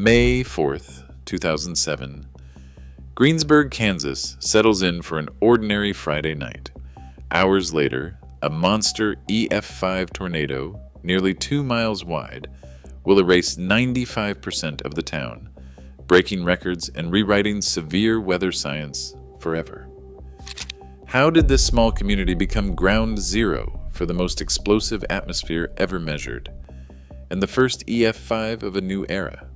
May 4th, 2007. Greensburg, Kansas settles in for an ordinary Friday night. Hours later, a monster EF5 tornado, nearly 2 miles wide, will erase 95% of the town, breaking records and rewriting severe weather science forever. How did this small community become ground zero for the most explosive atmosphere ever measured, and the first EF5 of a new era?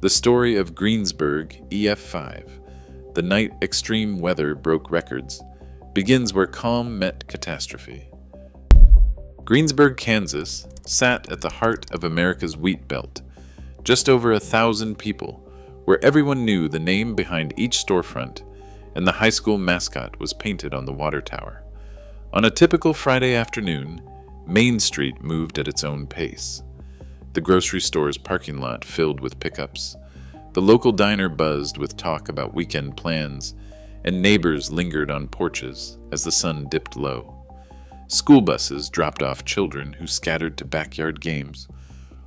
The story of Greensburg EF5, the night extreme weather broke records, begins where calm met catastrophe. Greensburg, Kansas, sat at the heart of America's wheat belt, just over 1,000 people, where everyone knew the name behind each storefront, and the high school mascot was painted on the water tower. On a typical Friday afternoon, Main Street moved at its own pace. The grocery store's parking lot filled with pickups. The local diner buzzed with talk about weekend plans, and neighbors lingered on porches as the sun dipped low. School buses dropped off children who scattered to backyard games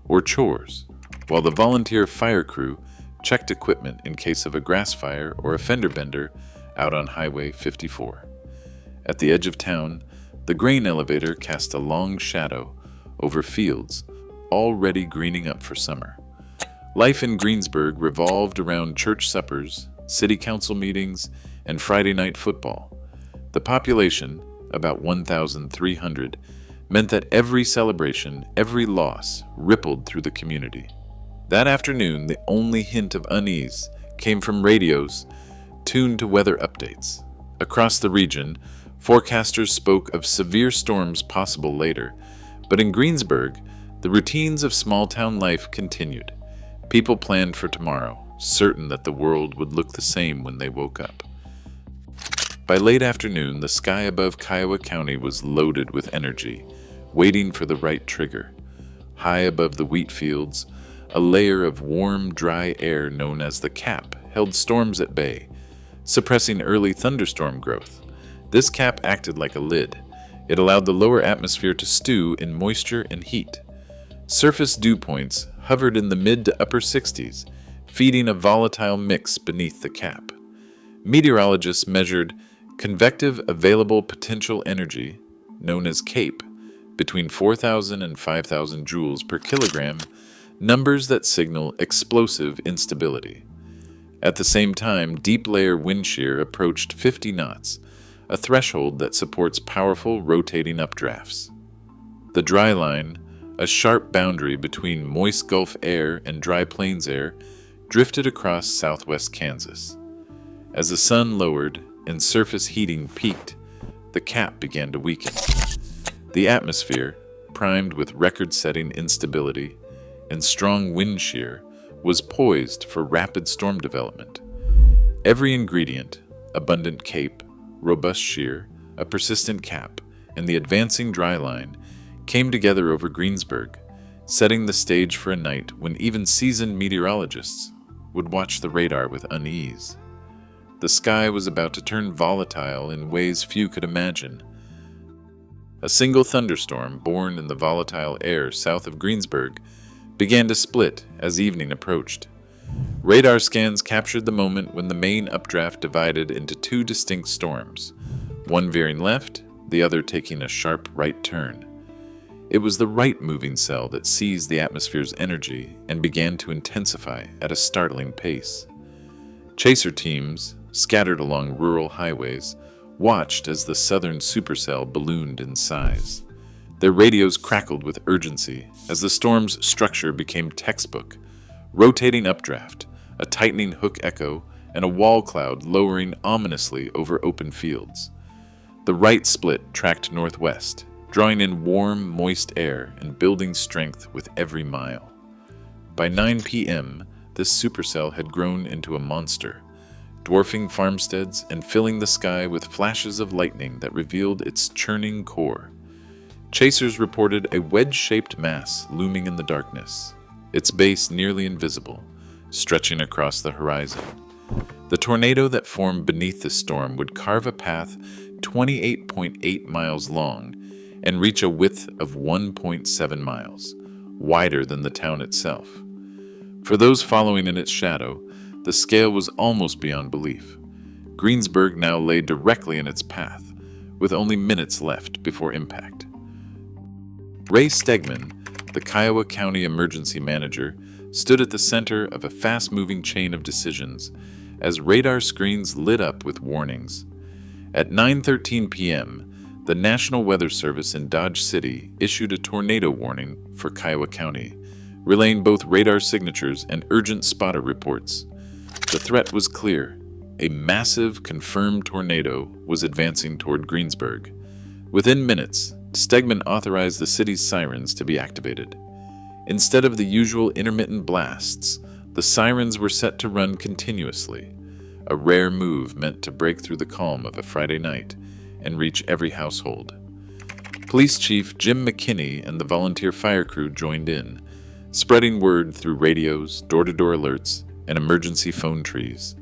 or chores, while the volunteer fire crew checked equipment in case of a grass fire or a fender bender out on Highway 54. At the edge of town, the grain elevator cast a long shadow over fields already greening up for summer. Life in Greensburg revolved around church suppers, city council meetings, and Friday night football. The population, about 1,300, meant that every celebration, every loss, rippled through the community. That afternoon, the only hint of unease came from radios tuned to weather updates. Across the region, forecasters spoke of severe storms possible later, but in Greensburg, the routines of small-town life continued. People planned for tomorrow, certain that the world would look the same when they woke up. By late afternoon, the sky above Kiowa County was loaded with energy, waiting for the right trigger. High above the wheat fields, a layer of warm, dry air known as the cap held storms at bay, suppressing early thunderstorm growth. This cap acted like a lid. It allowed the lower atmosphere to stew in moisture and heat. Surface dew points hovered in the mid to upper 60s, feeding a volatile mix beneath the cap. Meteorologists measured convective available potential energy, known as CAPE, between 4,000 and 5,000 joules per kilogram, numbers that signal explosive instability. At the same time, deep layer wind shear approached 50 knots, a threshold that supports powerful rotating updrafts. The dry line, a sharp boundary between moist Gulf air and dry plains air, drifted across southwest Kansas. As the sun lowered and surface heating peaked, the cap began to weaken. The atmosphere, primed with record-setting instability and strong wind shear, was poised for rapid storm development. Every ingredient, abundant cape, robust shear, a persistent cap, and the advancing dry line, came together over Greensburg, setting the stage for a night when even seasoned meteorologists would watch the radar with unease. The sky was about to turn volatile in ways few could imagine. A single thunderstorm born in the volatile air south of Greensburg began to split as evening approached. Radar scans captured the moment when the main updraft divided into two distinct storms, one veering left, the other taking a sharp right turn. It was the right moving cell that seized the atmosphere's energy and began to intensify at a startling pace. Chaser teams, scattered along rural highways, watched as the southern supercell ballooned in size. Their radios crackled with urgency as the storm's structure became textbook: rotating updraft, a tightening hook echo, and a wall cloud lowering ominously over open fields. The right split tracked northwest, drawing in warm, moist air and building strength with every mile. By 9 p.m., this supercell had grown into a monster, dwarfing farmsteads and filling the sky with flashes of lightning that revealed its churning core. Chasers reported a wedge-shaped mass looming in the darkness, its base nearly invisible, stretching across the horizon. The tornado that formed beneath the storm would carve a path 28.8 miles long and reach a width of 1.7 miles, wider than the town itself. For those following in its shadow, the scale was almost beyond belief. Greensburg now lay directly in its path, with only minutes left before impact. Ray Stegman, the Kiowa County Emergency Manager, stood at the center of a fast-moving chain of decisions as radar screens lit up with warnings. At 9:13 p.m., the National Weather Service in Dodge City issued a tornado warning for Kiowa County, relaying both radar signatures and urgent spotter reports. The threat was clear. A massive, confirmed tornado was advancing toward Greensburg. Within minutes, Stegman authorized the city's sirens to be activated. Instead of the usual intermittent blasts, the sirens were set to run continuously, a rare move meant to break through the calm of a Friday night and reach every household. Police Chief Jim McKinney and the volunteer fire crew joined in, spreading word through radios, door-to-door alerts, and emergency phone trees.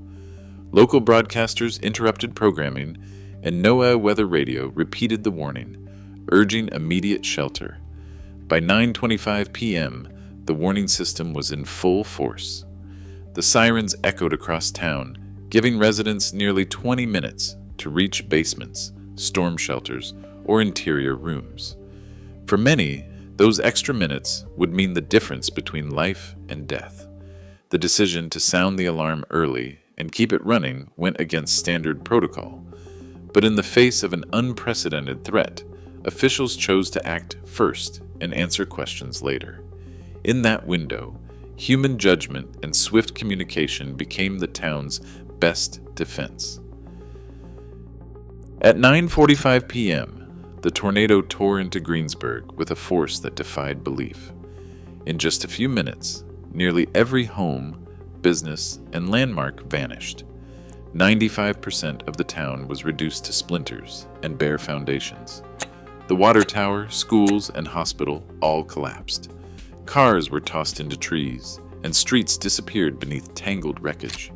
Local broadcasters interrupted programming, and NOAA Weather Radio repeated the warning, urging immediate shelter. By 9:25 p.m., the warning system was in full force. The sirens echoed across town, giving residents nearly 20 minutes to reach basements, storm shelters, or interior rooms. For many, those extra minutes would mean the difference between life and death. The decision to sound the alarm early and keep it running went against standard protocol. But in the face of an unprecedented threat, officials chose to act first and answer questions later. In that window, human judgment and swift communication became the town's best defense. At 9:45 p.m., the tornado tore into Greensburg with a force that defied belief. In just a few minutes, nearly every home, business, and landmark vanished. 95% of the town was reduced to splinters and bare foundations. The water tower, schools, and hospital all collapsed. Cars were tossed into trees, and streets disappeared beneath tangled wreckage.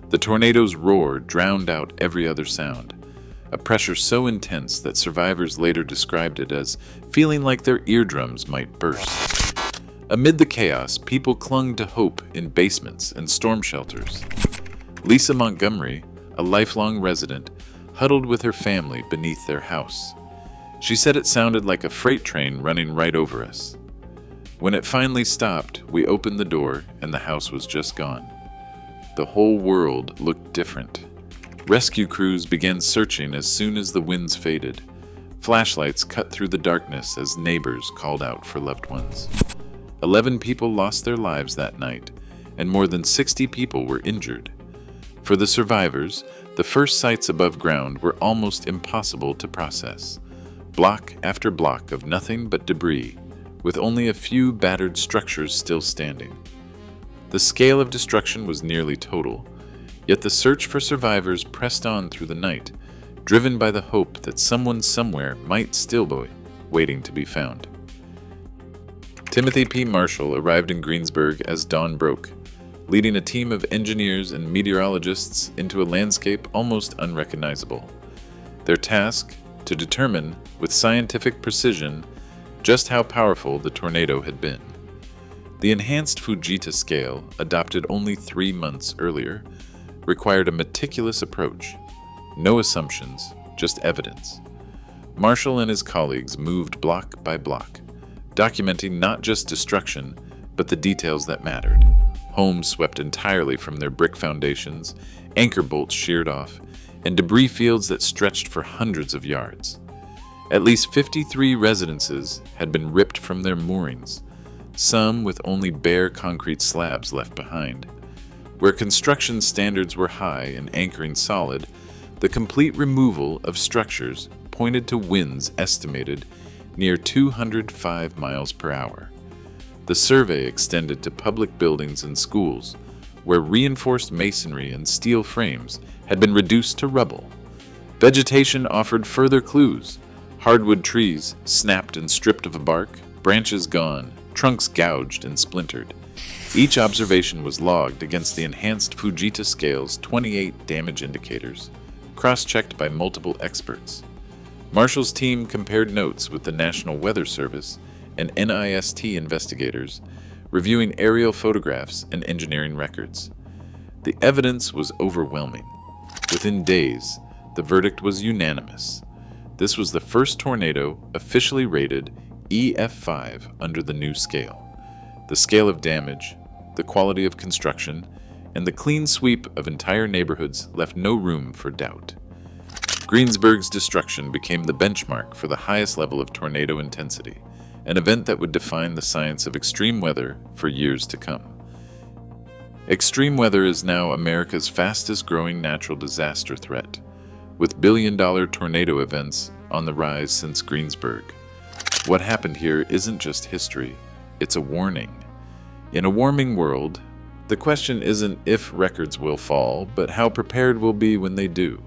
The tornado's roar drowned out every other sound, a pressure so intense that survivors later described it as feeling like their eardrums might burst. Amid the chaos, people clung to hope in basements and storm shelters. Lisa Montgomery, a lifelong resident, huddled with her family beneath their house. She said it sounded like a freight train running right over us. When it finally stopped, we opened the door and the house was just gone. The whole world looked different. Rescue crews began searching as soon as the winds faded. Flashlights cut through the darkness as neighbors called out for loved ones. 11 people lost their lives that night, and more than 60 people were injured. For the survivors, the first sights above ground were almost impossible to process. Block after block of nothing but debris, with only a few battered structures still standing. The scale of destruction was nearly total, yet the search for survivors pressed on through the night, driven by the hope that someone somewhere might still be waiting to be found. Timothy P. Marshall arrived in Greensburg as dawn broke, leading a team of engineers and meteorologists into a landscape almost unrecognizable. Their task, to determine, with scientific precision, just how powerful the tornado had been. The Enhanced Fujita scale, adopted only 3 months earlier, required a meticulous approach. No assumptions, just evidence. Marshall and his colleagues moved block by block, documenting not just destruction, but the details that mattered. Homes swept entirely from their brick foundations, anchor bolts sheared off, and debris fields that stretched for hundreds of yards. At least 53 residences had been ripped from their moorings, some with only bare concrete slabs left behind. Where construction standards were high and anchoring solid, the complete removal of structures pointed to winds estimated near 205 miles per hour. The survey extended to public buildings and schools, where reinforced masonry and steel frames had been reduced to rubble. Vegetation offered further clues. Hardwood trees snapped and stripped of bark, branches gone, trunks gouged and splintered. Each observation was logged against the Enhanced Fujita scale's 28 damage indicators, cross-checked by multiple experts. Marshall's team compared notes with the National Weather Service and NIST investigators, reviewing aerial photographs and engineering records. The evidence was overwhelming. Within days, the verdict was unanimous. This was the first tornado officially rated EF5 under the new scale. The scale of damage, the quality of construction, and the clean sweep of entire neighborhoods left no room for doubt. Greensburg's destruction became the benchmark for the highest level of tornado intensity, an event that would define the science of extreme weather for years to come. Extreme weather is now America's fastest-growing natural disaster threat, with billion-dollar tornado events on the rise since Greensburg. What happened here isn't just history, it's a warning. In a warming world, the question isn't if records will fall, but how prepared we'll be when they do.